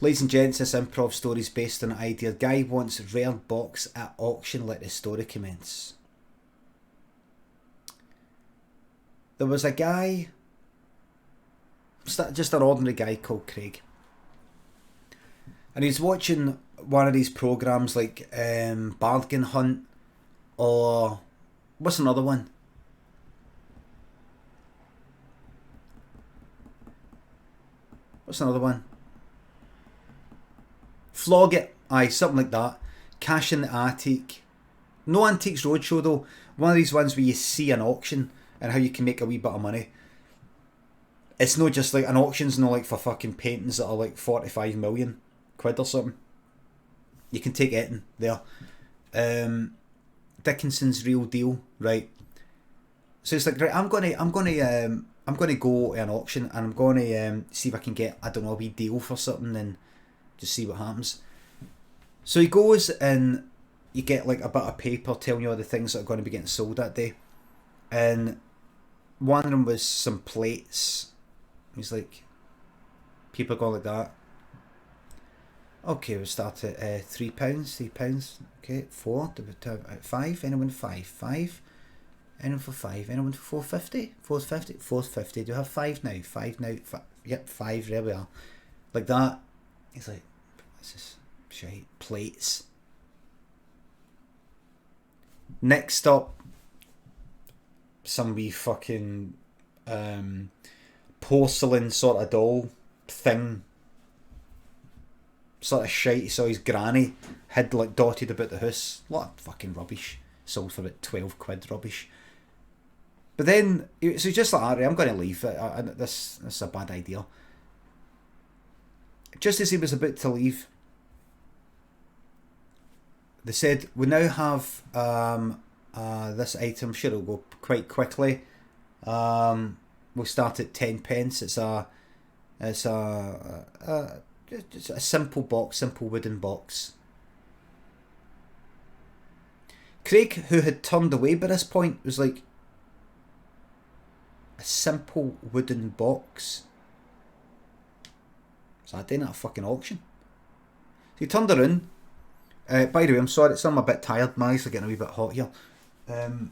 Ladies and gents, this improv story is based on an idea. Guy wants rare box at auction. Let the story commence. There was a guy, just an ordinary guy called Craig, and he's watching one of these programs like Bargain Hunt, or what's another one? What's another one? Flog It. Aye, something like that. Cash in the Attic. No Antiques Roadshow though. One of these ones where you see an auction and how you can make a wee bit of money. It's not just like an auction's not like for fucking paintings that are like 45 million quid or something. You can take it in there. Dickinson's Real Deal, right? So it's like, right, I'm gonna go to an auction and I'm gonna see if I can get, I don't know, a wee deal for something and just see what happens. So he goes and you get like a bit of paper telling you all the things that are going to be getting sold that day, and one of them was some plates. He's like, people are going like that. Okay, we'll start at £3, £3. Okay, 4, £5. Anyone 5? Anyone for 5? Anyone for 4.50? 4.50? 4.50. Do you have 5 now? 5 now? Yep, 5. There we are. Like that. He's like, what's this shite? Plates. Next up, some wee fucking porcelain sort of doll thing. Sort of shite. He saw his granny had like dotted about the house. A lot of fucking rubbish. Sold for about 12 quid rubbish. But then, so he's just like, Ari, I'm going to leave. This is a bad idea. Just as he was about to leave, they said, we now have this item. Sure, it'll go quite quickly. We'll start at 10 pence. It's a simple box, simple wooden box. Craig, who had turned away by this point, was like, a simple wooden box? So I did at a fucking auction. So he turned around. By the way, I'm sorry, I'm a bit tired. My eyes are getting a wee bit hot here. I'm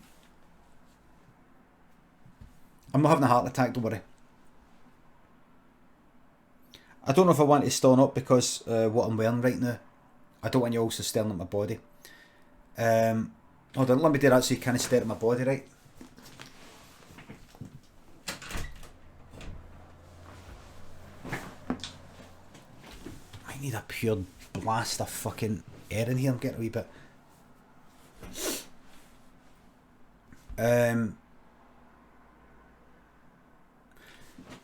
not having a heart attack, don't worry. I don't know if I want to stone up because what I'm wearing right now. I don't want you also staring at my body. Hold on, let me do that so you kind of stare at my body, right? I need a pure blast of fucking air in here. I'm getting a wee bit.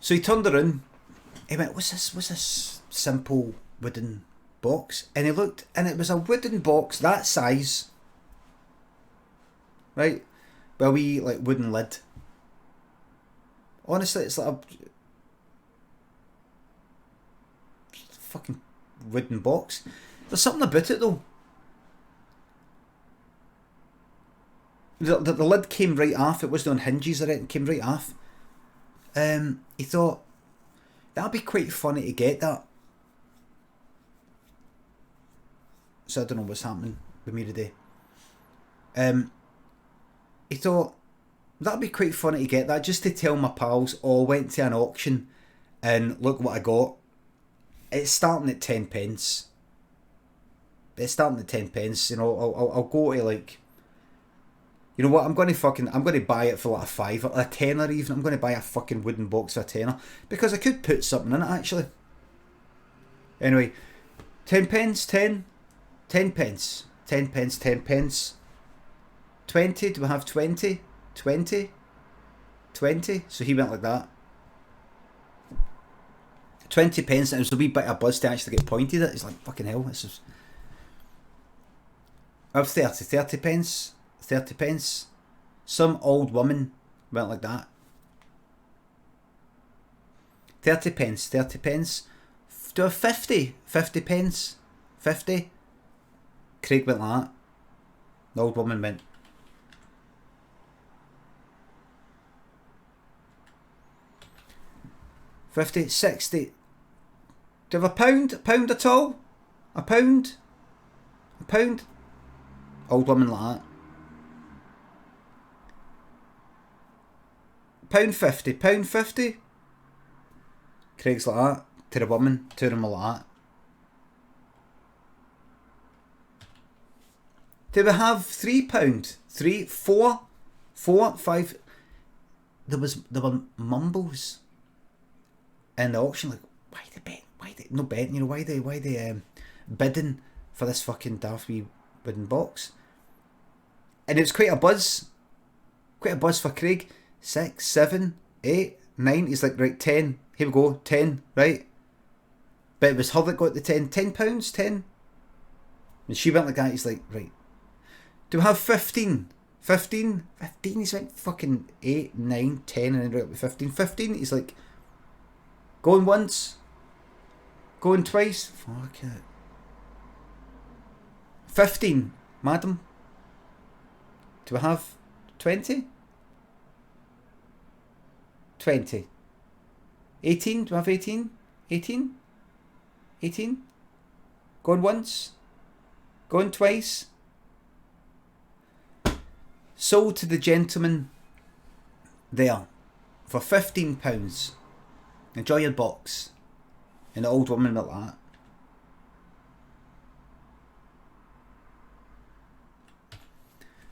So he turned around. He went, what's this simple wooden box? And he looked, and it was a wooden box that size, right? With a wee like wooden lid. Honestly, it's like a fucking wooden box. There's something about it though. The lid came right off. It wasn't on hinges or it came right off. He thought, that'd be quite funny to get that. So I don't know what's happening with me today. He thought, that'd be quite funny to get that, just to tell my pals, oh, I went to an auction and look what I got. It's starting at 10 pence. It's starting at 10 pence. You know, I'll go to like, you know what, I'm going to buy it for like a five or a tenner even. I'm going to buy a fucking wooden box for a tenner because I could put something in it actually. Anyway, 10 pence, 10 pence, 10 pence, 10 pence. 20, do we have 20? 20? 20? So he went like that. 20 pence, and it was a wee bit of a buzz to actually get pointed at. He's like, fucking hell, this is... I have 30 pence, 30 pence. Some old woman went like that. 30 pence, 30 pence. Do I have 50 pence? 50? Craig went like that. The old woman went. 50, 60. Do you have a pound? A pound at all? A pound? A pound? Old woman like that. £1.50. £1.50? Craig's like that. To the woman. To them like that. Do we have £3? 3, 4, 4, 5? There were mumbles in the auction. Like, why they bet? Why they no betting? You know, why they bidding for this fucking daft wee wooden box? And it was quite a buzz. Quite a buzz for Craig. 6, 7, 8, 9. He's like, right, 10. Here we go, 10, right? But it was her that got the 10. £10, 10. And she went like that. He's like, right. Do we have 15? 15? 15? He's like fucking 8, 9, 10, and then right up to 15. 15? He's like, going once? Going twice? Fuck it. 15, madam. Do we have 20? 20. 18? Do we have 18? 18? 18? Going once? Going twice? Sold to the gentleman there for £15. Enjoy your box. And the old woman went like that.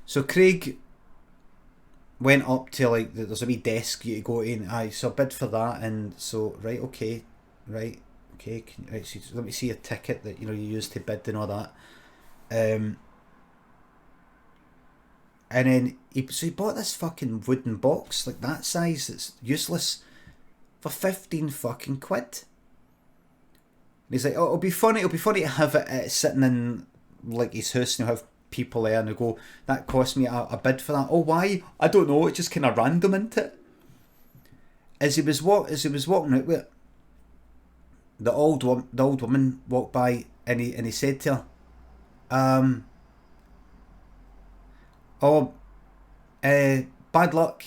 So Craig went up to, like, there's a wee desk you go in. Aye, so I bid for that, and so right, okay, right, so let me see a ticket that you used to bid and all that. And then he bought this fucking wooden box like that size. It's useless for 15 fucking quid. And he's like, oh, it'll be funny to have it sitting in like his house, and he'll have people there, and they go, that cost me a bid for that. Oh, why? I don't know. It just kind of random into it. As he was walking out with it, the old woman walked by, and he said to her, bad luck.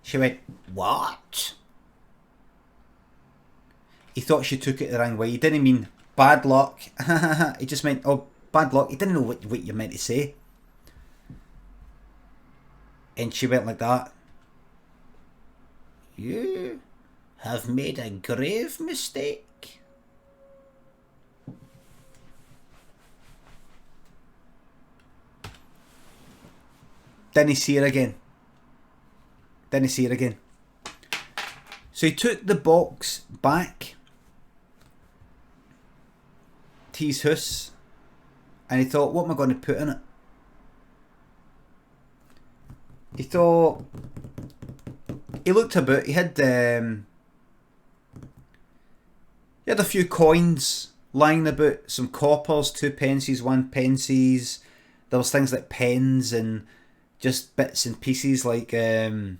She went, what? He thought she took it the wrong way. He didn't mean bad luck. He just meant, oh, bad luck. He didn't know what you meant to say. And she went like that. You have made a grave mistake. Didn't see her again. So he took the box back to his house, and he thought, what am I going to put in it? He looked about. He had a few coins lying about, some coppers, 2 pences, 1 pences. There was things like pens and just bits and pieces, like there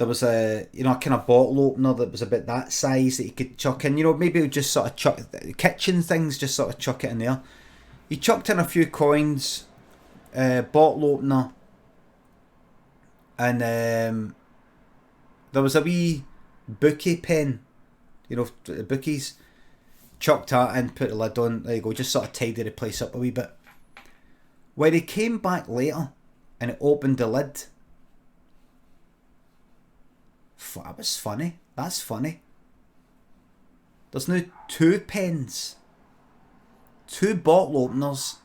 was a kind of bottle opener that was about that size that you could chuck in. Maybe just sort of chuck kitchen things, just sort of chuck it in there. He chucked in a few coins, bottle opener, and there was a wee bookie pen, the bookies. Chucked that in, put the lid on. There you go. Just sort of tidy the place up a wee bit. When he came back later and it opened the lid, that was funny. That's funny. There's now 2 pens, 2 bottle openers,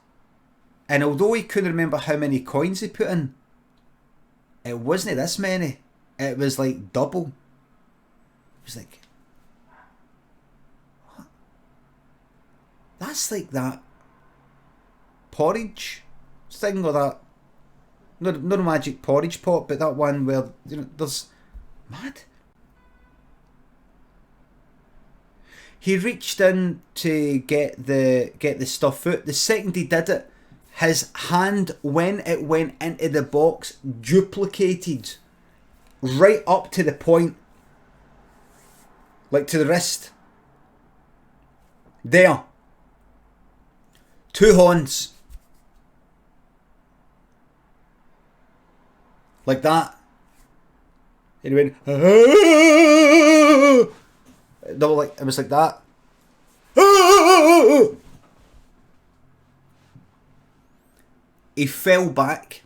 and although he couldn't remember how many coins he put in, it wasn't this many. It was like double. It was like, what? That's like that porridge thing, or that, not a magic porridge pot, but that one where there's mad. He reached in to get the stuff out. The second he did it, his hand, when it went into the box, duplicated right up to the point, like to the wrist. There. 2 horns. Like that. And he went, "Ah!" They were like, it was like that. "Ah!" He fell back,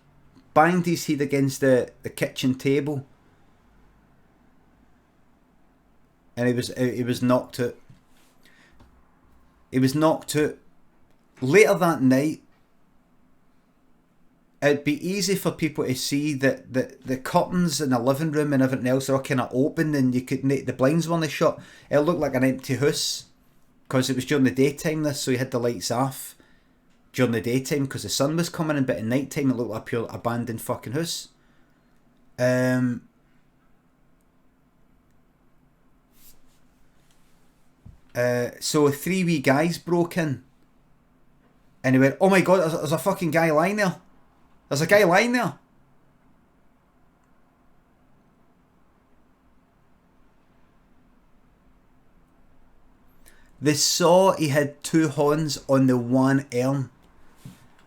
banged his head against the kitchen table, and he was knocked out. He was knocked out. Later that night, it'd be easy for people to see that the curtains in the living room and everything else are all kind of open, and you could the blinds weren't shut. It looked like an empty house because it was during the daytime. So you had the lights off during the daytime because the sun was coming in, but at night time it looked like a pure abandoned fucking house. So 3 wee guys broke in, and he went, "Oh my god, there's a fucking guy lying there. There's a guy lying there." They saw he had 2 horns on the one arm,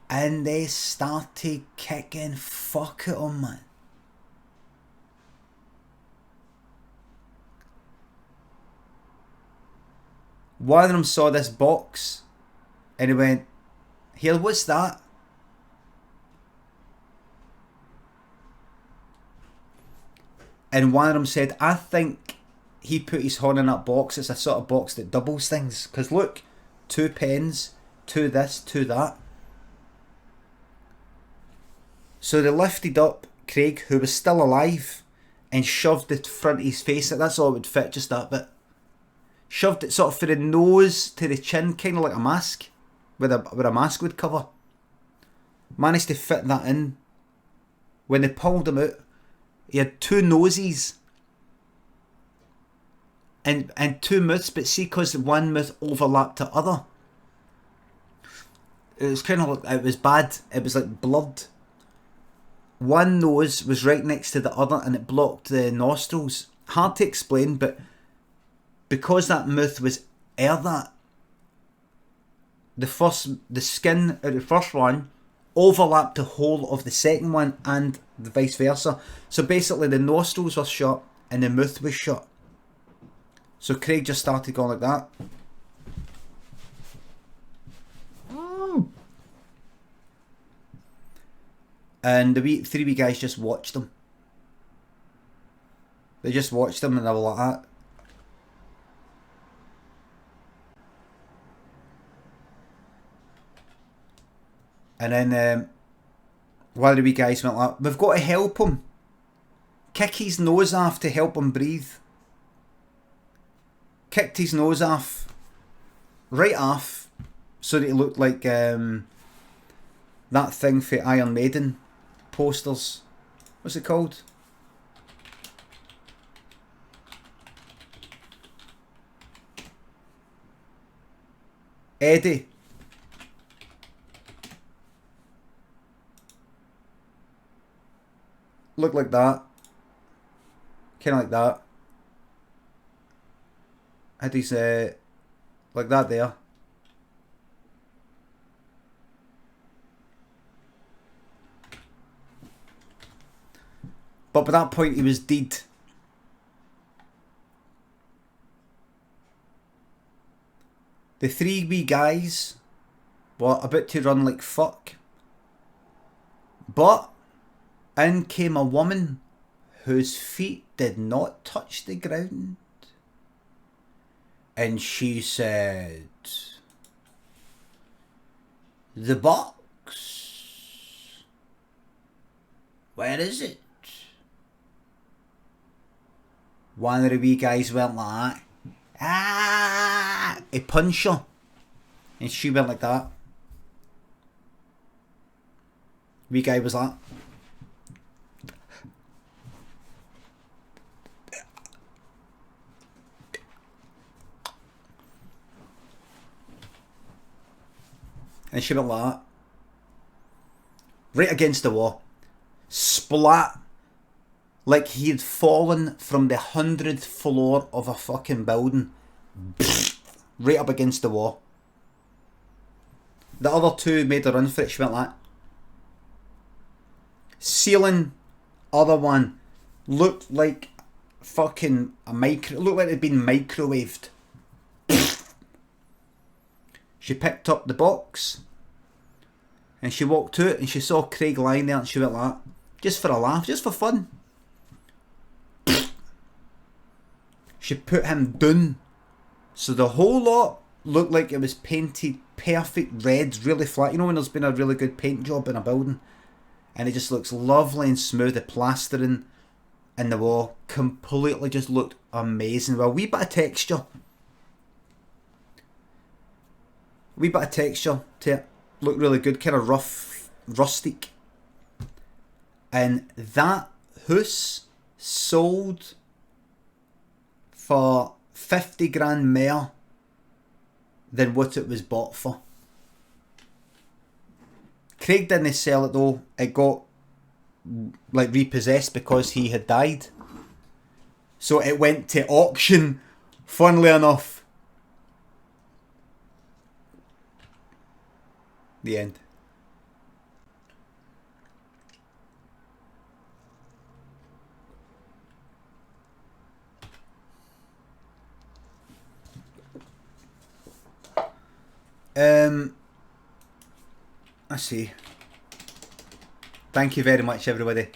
and they started kicking fuck at him, man. One of them saw this box, and he went, "Here, what's that?" And one of them said, "I think he put his horn in that box. It's a sort of box that doubles things. Because look, 2 pens, 2 this, 2 that." So they lifted up Craig, who was still alive, and shoved the front of his face. That's all it would fit, just that bit. Shoved it sort of from the nose to the chin, kind of like a mask, where a mask would cover. Managed to fit that in. When they pulled him out, he had 2 noses and 2 mouths, but see, because one mouth overlapped the other, it was kind of like, it was bad. It was like blurred. One nose was right next to the other, and it blocked the nostrils. Hard to explain, but because that mouth was that, the skin of the first one overlapped the whole of the second one, and the vice versa. So basically the nostrils were shut and the mouth was shut. So Craig just started going like that. And the 3 wee guys just watched them. They just watched them, and they were like that. And then one of the wee guys went like, "We've got to help him. Kick his nose off to help him breathe." Kicked his nose off. Right off. So that it looked like that thing for Iron Maiden posters. What's it called? Eddie. Look like that. Kind of like that. Had his like that there. But by that point he was dead. The 3 wee guys were about to run like fuck. But in came a woman whose feet did not touch the ground. And she said, "The box. Where is it?" One of the wee guys went like that. "Ah!" He punched her. And she went like that. Wee guy was like, and she went like that. Right against the wall. Splat. Like he had fallen from the 100th floor of a fucking building. Right up against the wall. The other 2 made a run for it. She went like that. Ceiling, other one, looked like fucking a micro. It looked like it had been microwaved. She picked up the box and she walked out and she saw Craig lying there and she went like that, just for a laugh, just for fun. She put him down. So the whole lot looked like it was painted perfect red, really flat. You know when there's been a really good paint job in a building and it just looks lovely and smooth, the plastering in the wall completely just looked amazing. Well, a wee bit of texture. To it. Looked really good, kind of rough, rustic. And that house sold for 50 grand more than what it was bought for. Craig didn't sell it though. It got like repossessed because he had died. So it went to auction, funnily enough. The end. Let's see. Thank you very much, everybody.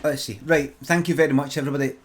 Let's see. Right, thank you very much, everybody.